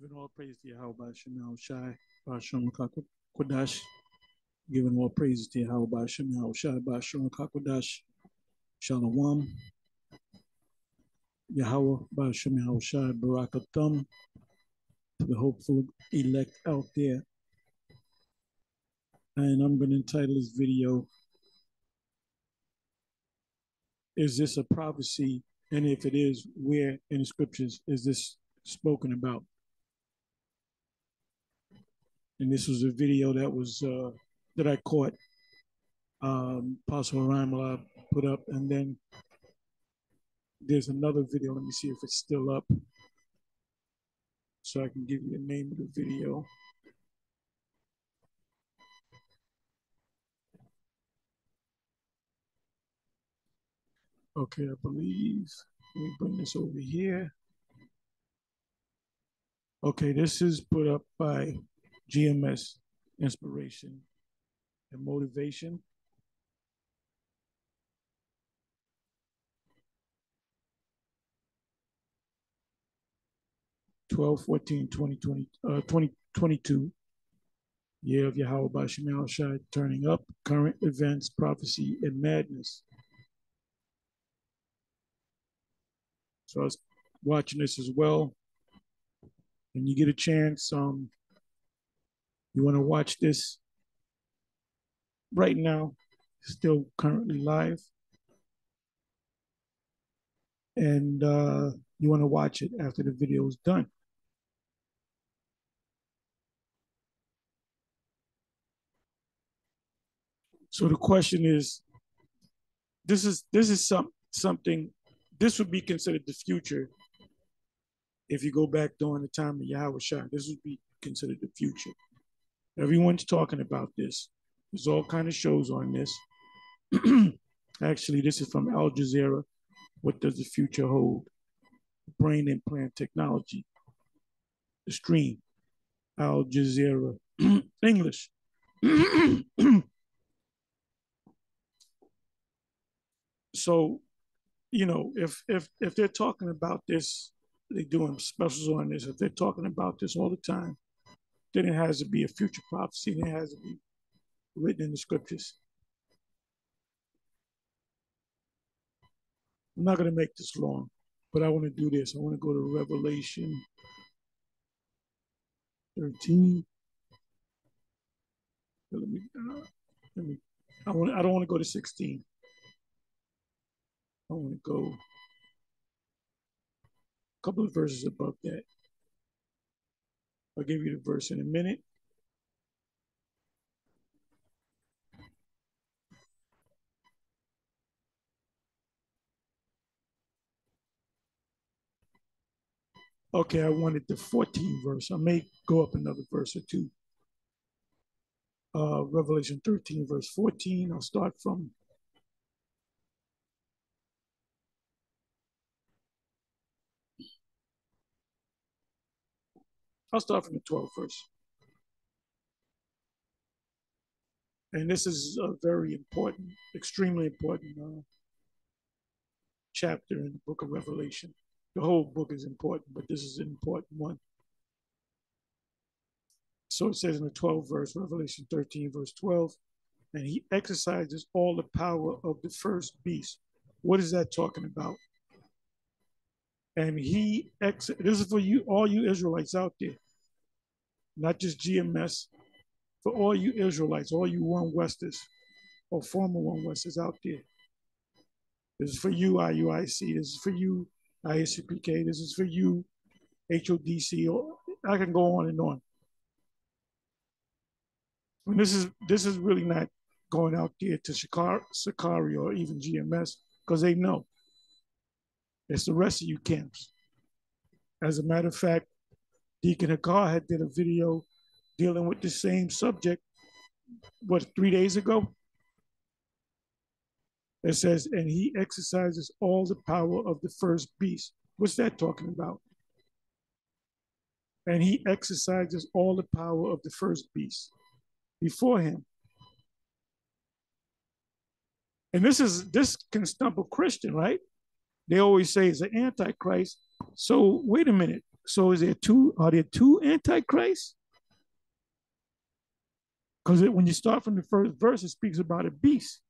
Giving all praise to Yahweh Shem Shai, Basham Kodash. Giving all praise to Yahweh Shem Shai, Basham Kodash. Shalom. Yahweh Basham Shai, Barakathum. To the hopeful elect out there. And I'm going to entitle this video, Is this a prophecy? And if it is, where in the scriptures is this spoken about? And this was a video that was that I caught Apostle Raimala put up, and then there's another video. Let me see if it's still up, so I can give you the name of the video. Okay, I believe. Let me bring this over here. Okay, this is put up by GMS Inspiration and Motivation. (12/14/2020, 2022). Year of Yahweh Basham Shai, turning up, current events, prophecy, and madness. So I was watching this as well. And you get a chance, you want to watch this right now, still currently live. And you want to watch it after the video is done. So the question is, this is something, this would be considered the future. If you go back during the time of Yahweh Shai, this would be considered the future. Everyone's talking about this. There's all kind of shows on this. Actually, this is from Al Jazeera. What does the future hold? Brain implant technology. The stream. Al Jazeera. English. So, you know, if they're talking about this, they're doing specials on this. If they're talking about this all the time, then it has to be a future prophecy, and it has to be written in the scriptures. I'm not going to make this long, but I want to do this. I want to go to Revelation 13. I don't want to go to 16. I want to go a couple of verses above that. I'll give you the verse in a minute. Okay, I wanted the 14th verse. I may go up another verse or two. Revelation 13, verse 14. I'll start from the 12th verse. And this is a very important, extremely important chapter in the book of Revelation. The whole book is important, but this is an important one. So it says in the 12th verse, Revelation 13, verse 12, and he exercises all the power of the first beast. What is that talking about? And this is for you, all you Israelites out there, not just GMS, for all you Israelites, all you One Westers or former One Westers out there. This is for you, IUIC. This is for you, ISCPK. This is for you, HODC. Or I can go on and on. And this is really not going out there to Sakari or even GMS, because they know. It's the rest of you camps. As a matter of fact, Deacon Hakar had did a video dealing with the same subject, 3 days ago? It says, and he exercises all the power of the first beast. What's that talking about? And he exercises all the power of the first beast before him. And this can stump a Christian, right? They always say it's an antichrist. So wait a minute. So are there two antichrists? Because when you start from the first verse, it speaks about a beast.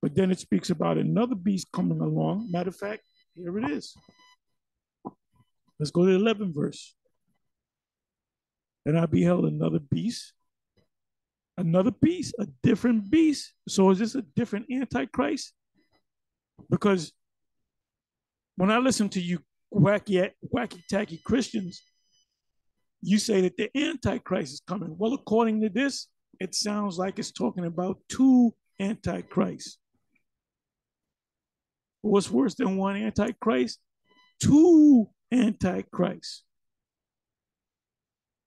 But then it speaks about another beast coming along. Matter of fact, here it is. Let's go to the 11th verse. And I beheld another beast, a different beast. So is this a different antichrist? Because when I listen to you wacky tacky Christians, you say that the antichrist is coming. Well, according to this, it sounds like it's talking about two antichrists. What's worse than one antichrist? Two antichrists.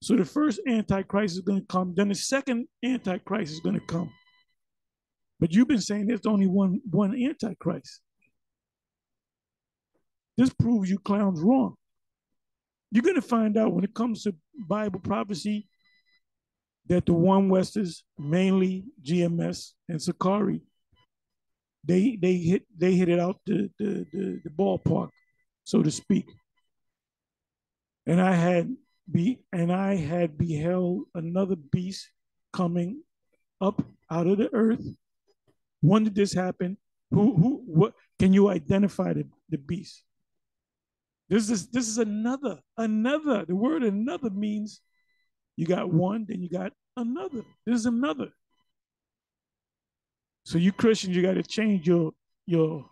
So the first antichrist is going to come, then the second antichrist is going to come. But you've been saying there's only one antichrist. This proves you clowns wrong. You're going to find out when it comes to Bible prophecy that the One Westers, mainly GMS and Sakari, they hit it out the ballpark, so to speak. And I had beheld another beast coming up out of the earth. When did this happen? What can you identify the beast? This is another. The word another means you got one, then you got another. This is another. So you Christians, you got to change you got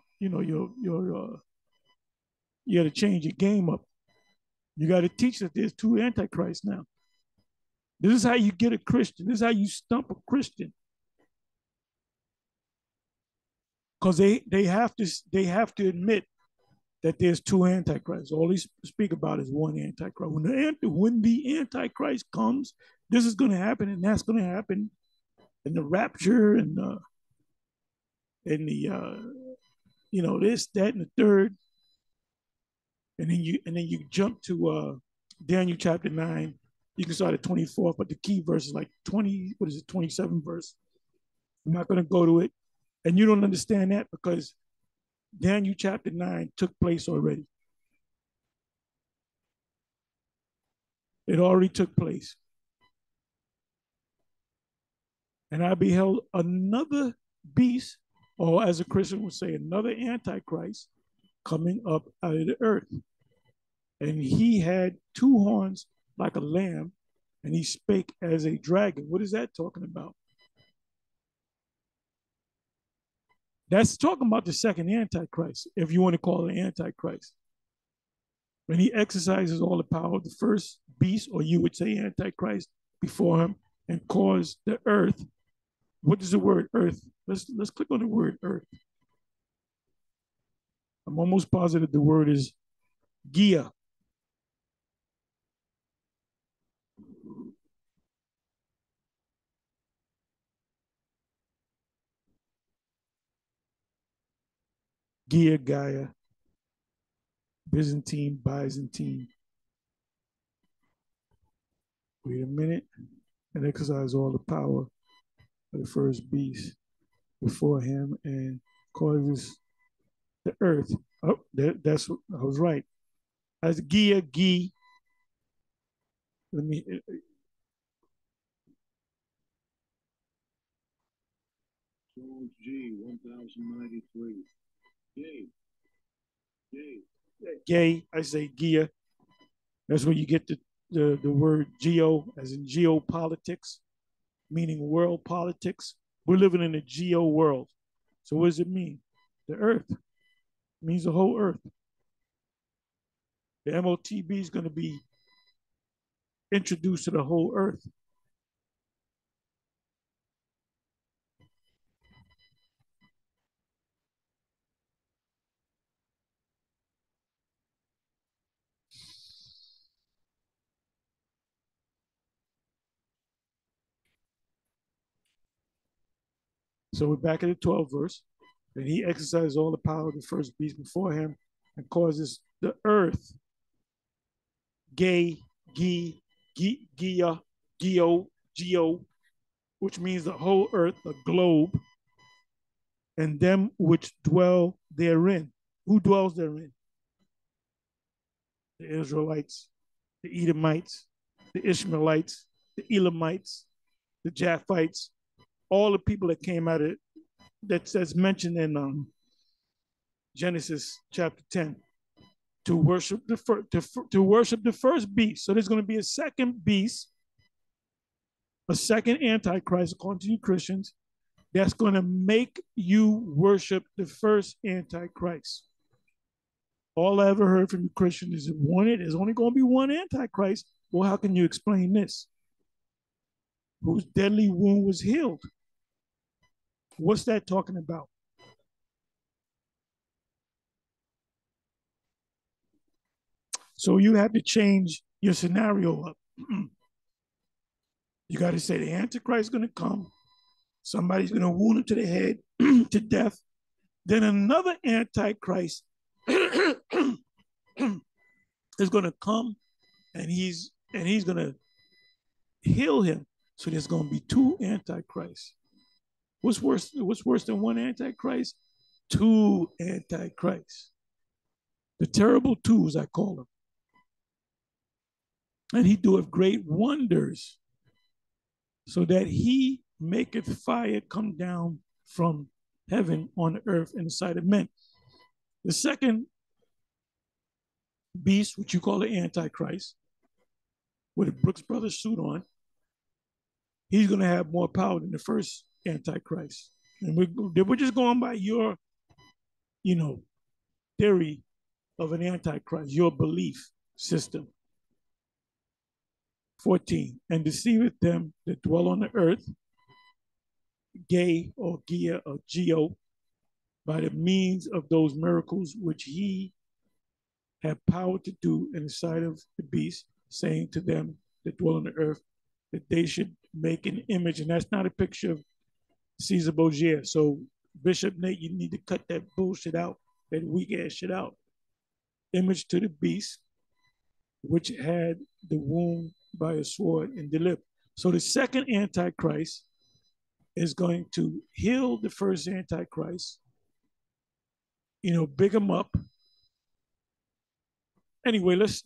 to change your game up. You got to teach that there's two antichrists now. This is how you get a Christian. This is how you stump a Christian. Because they have to admit that there's two antichrists. All they speak about is one antichrist. When the antichrist comes, this is going to happen, and that's going to happen, and the rapture, and the this, that, and the third, and then you jump to Daniel chapter 9. You can start at 24, but the key verse is like 27 verse. I'm not going to go to it, and you don't understand that because Daniel chapter 9 took place already. It already took place. And I beheld another beast, or as a Christian would say, another antichrist coming up out of the earth. And he had two horns like a lamb, and he spake as a dragon. What is that talking about? That's talking about the second antichrist, if you want to call it antichrist. When he exercises all the power of the first beast, or you would say antichrist, before him, and caused the earth. What is the word earth? Let's click on the word earth. I'm almost positive the word is Gia. Gia, Gaia, Byzantine. Wait a minute. And exercise all the power of the first beast before him and causes the earth. Oh, that's I was right. As Gia, Gi. Let me. G 1093. Gay. I say Gia. That's where you get the word geo, as in geopolitics, meaning world politics. We're living in a geo world. So what does it mean? The earth. It means the whole earth. The MOTB is going to be introduced to the whole earth. So we're back at the 12th verse. And he exercises all the power of the first beast before him and causes the earth, gay, gi, gia, geo, which means the whole earth, the globe, and them which dwell therein. Who dwells therein? the Israelites, the Edomites, the Ishmaelites, the Elamites, the Japhites, all the people that came out of that's mentioned in Genesis chapter 10 to worship to worship the first beast. So there's going to be a second beast, a second antichrist, according to you Christians, that's going to make you worship the first antichrist. All I ever heard from you Christians is there's only going to be one antichrist. Well, how can you explain this? Whose deadly wound was healed? What's that talking about? So you have to change your scenario up. You got to say the Antichrist is going to come. Somebody's going to wound him to the head to death. Then another Antichrist is going to come, and he's going to heal him. So there's going to be two Antichrists. What's worse than one Antichrist? Two Antichrists. The terrible twos, I call them. And he doeth great wonders, so that he maketh fire come down from heaven on the earth in the sight of men. The second beast, which you call the Antichrist, with a Brooks Brothers suit on, he's going to have more power than the first Antichrist. And we're just going by your, theory of an Antichrist, your belief system. 14, and deceiveth them that dwell on the earth, Gay or Gia or Geo, by the means of those miracles which he had power to do in the sight of the beast, saying to them that dwell on the earth that they should make an image. And that's not a picture of Caesar Borgia. So Bishop Nate, you need to cut that bullshit out, that weak ass shit out. Image to the beast, which had the wound by a sword and delivered. So the second Antichrist is going to heal the first Antichrist, big him up. Anyway, let's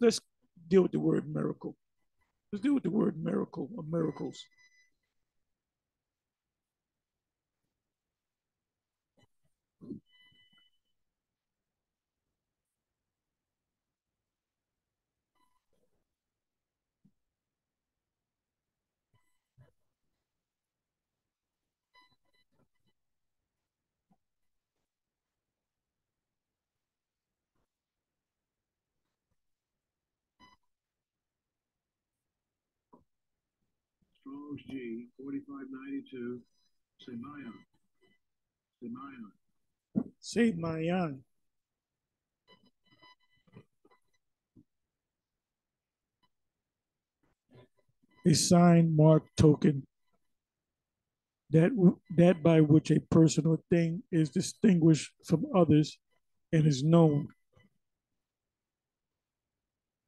deal with the word miracle. Let's deal with the word miracle or miracles. Strong's G 4592. Semayan. Semayan. A sign, mark, token, that by which a person or thing is distinguished from others and is known.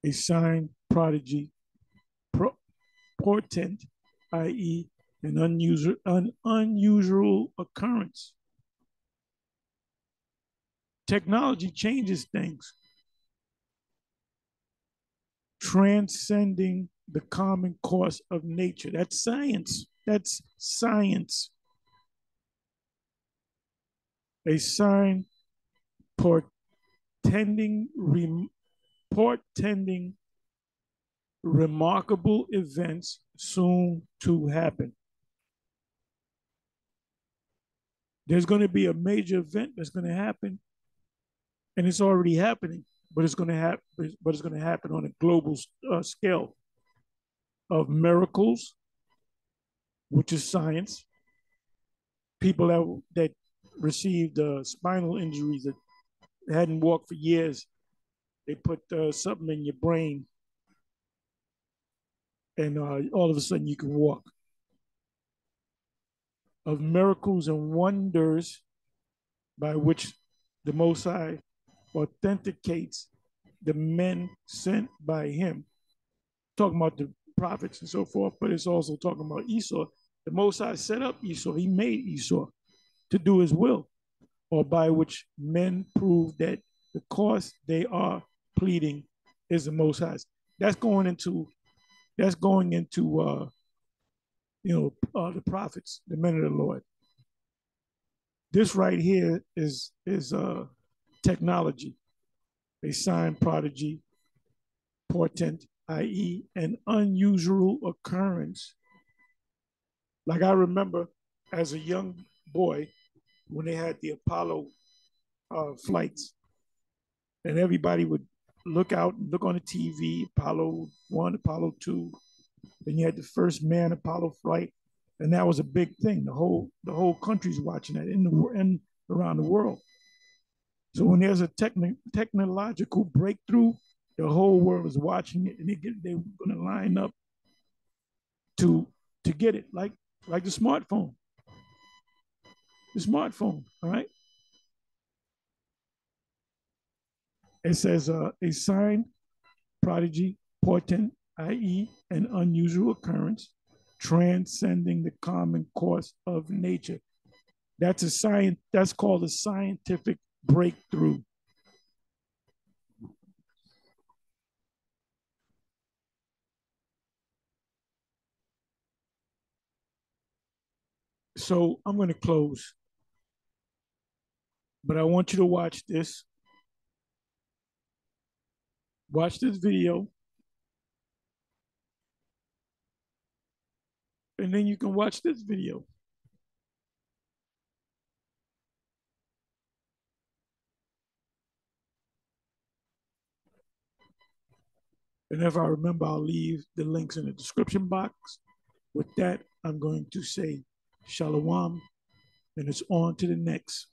A sign, prodigy, portent, i.e., an unusual occurrence. Technology changes things, transcending the common course of nature. That's science. That's science. A sign portending remarkable events soon to happen. There's going to be a major event that's going to happen, and it's already happening, but it's going to happen. But it's going to happen on a global scale of miracles, which is science. People that received spinal injuries that hadn't walked for years, they put something in your brain, and all of a sudden you can walk. Of miracles and wonders by which the Most High authenticates the men sent by him. Talking about the prophets and so forth, but it's also talking about Esau. The Most High set up Esau. He made Esau to do his will, or by which men prove that the cause they are pleading is the Most High. That's going into the prophets, the men of the Lord. This right here is technology, a sign, prodigy, portent, i.e., an unusual occurrence. Like I remember as a young boy when they had the Apollo flights, and everybody would look out and look on the TV, Apollo 1, Apollo 2, then you had the first manned Apollo flight, and that was a big thing. The whole country's watching that in around the world. So when there's a technological breakthrough, the whole world is watching it, and they're going to line up to get it, like the smartphone. The smartphone, all right. It says a sign, prodigy, portent, i.e., an unusual occurrence, transcending the common course of nature. That's a science. That's called a scientific breakthrough. So I'm going to close, but I want you to watch this. Watch this video, and then you can watch this video. And if I remember, I'll leave the links in the description box. With that, I'm going to say shalom, and it's on to the next.